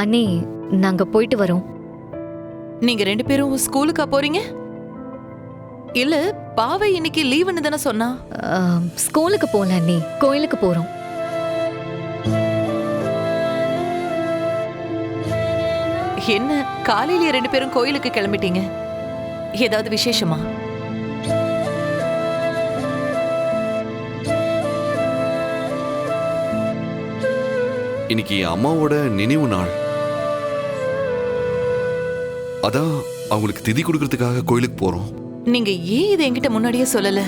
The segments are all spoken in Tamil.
அண்ணி, நாங்க போயிட்டு வரோம். நீங்க 2 பேரும் ஸ்கூலுக்கா போறீங்க? இல்ல, பாவை இன்னைக்கு லீவுன்னு தானே சொன்னா. ஸ்கூலுக்கு போல அண்ணி, கோயிலுக்கு போறோம். என்ன காலையிலேயே 2 பேரும் கோயிலுக்கு கிளம்பிட்டீங்க? ஏதாவது விசேஷமா? இன்னைக்கு அம்மாவோட நினைவு நாள். அதான் அவங்களுக்கு திதி கொடுக்கறதுக்காக கோயிலுக்கு போறோம். நீங்க ஏன் இதை என்கிட்ட முன்னாடியே சொல்லல?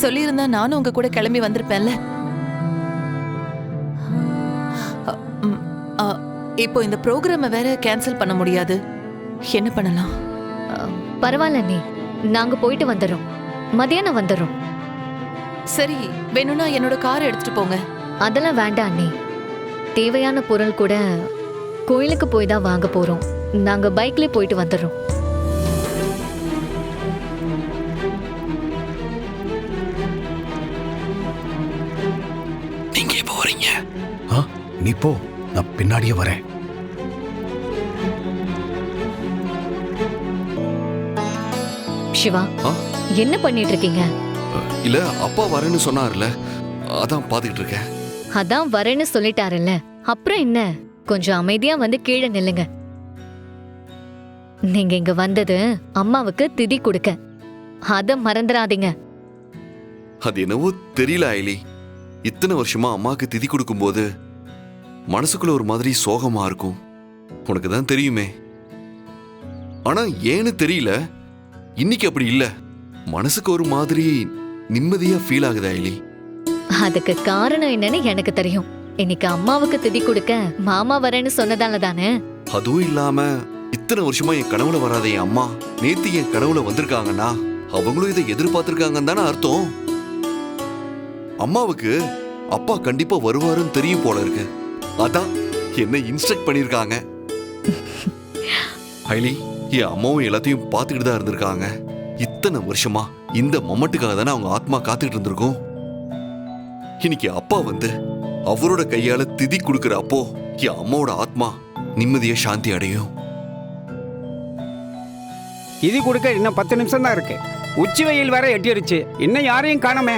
சொல்லியிருந்தா நானும் உங்க கூட கிளம்பி வந்திருப்பேன்ல. இப்போ இந்த ப்ரோக்ராமை வேற கேன்சல் பண்ண முடியாது. என்ன பண்ணலாம்? பரவாயில்ல அண்ணி, நாங்க போயிட்டு வந்துடுறோம். மதியானம் வந்துடுறோம். சரி, வேணும்னா என்னோட காரை எடுத்துட்டு போங்க. அதெல்லாம் வேண்டாம் அண்ணி. தேவையான பொருள் கூட கோயிலுக்கு போய் தான் வாங்க போறோம். நாங்க பைக்ல போயிட்டு வந்துடுறோம். நீங்க எப்போ வரீங்க? நீ போ, நான் பின்னாடியே வரேன். சிவா, என்ன பண்ணிட்டு இருக்கீங்க? இல்ல, அப்பா வரேன்னு சொன்னார்ல, அதான் பாத்துக்கிட்டு இருக்கேன். அதான் வரேன்னு சொல்லிட்டாருல்ல, அப்புறம் என்ன? கொஞ்சம் அமைதியா வந்து கீழே நில்லுங்க. நீங்க இங்க வந்தது அம்மாவுக்கு திதி கொடுக்க, அத மறந்துடாதீங்க. அது என்னவோ தெரியல ஐலி, இத்தனை வருஷமா அம்மாக்கு திதி கொடுக்கும்போது மனசுக்குள்ள ஒரு மாதிரி சோகமா இருக்கும். உனக்கு தான் தெரியுமே. ஆனா ஏன்னு தெரியல, இன்னைக்கு அப்படி இல்ல. மனசுக்கு ஒரு மாதிரி நிம்மதியா ஃபீல் ஆகுது ஐலி. அதுக்கு காரணம் என்னன்னு எனக்கு தெரியும். இன்னைக்கு அம்மாவுக்கு திதி கொடுக்க மாமா வரேன்னு சொன்னதால தானே. அதுவும் இல்லாம இத்தனை வருஷமா என் கனவுல வராத என் அம்மா நேத்து என் கனவுல வந்திருக்காங்கன்னா அவங்களும் இதை எதிர்பார்த்திருக்காங்கன்னு தானே அர்த்தம். அம்மாவுக்கு அப்பா கண்டிப்பா வருவாருன்னு தெரியும் போல இருக்கு. அதான் என்ன இன்ஸ்ட்ரக்ட் பண்ணிருக்காங்க. ஐலி, என் அம்மாவும் எல்லாத்தையும் பார்த்துக்கிட்டு தான் இருந்திருக்காங்க. இத்தனை வருஷமா இந்த மொமெண்ட்டுக்காக தானே அவங்க ஆத்மா காத்துக்கிட்டு இருந்திருக்கும். இன்னைக்கு அப்பா வந்து அவரோட கையால திதி கொடுக்கிற அப்போ என் அம்மாவோட ஆத்மா நிம்மதியா சாந்தி அடையும். திதி கொடுக்க இன்னும் 10 நிமிஷம் தான் இருக்கு. உச்சி வெயில் வேற எட்டிருச்சு. இன்னும் யாரையும் காணோமே.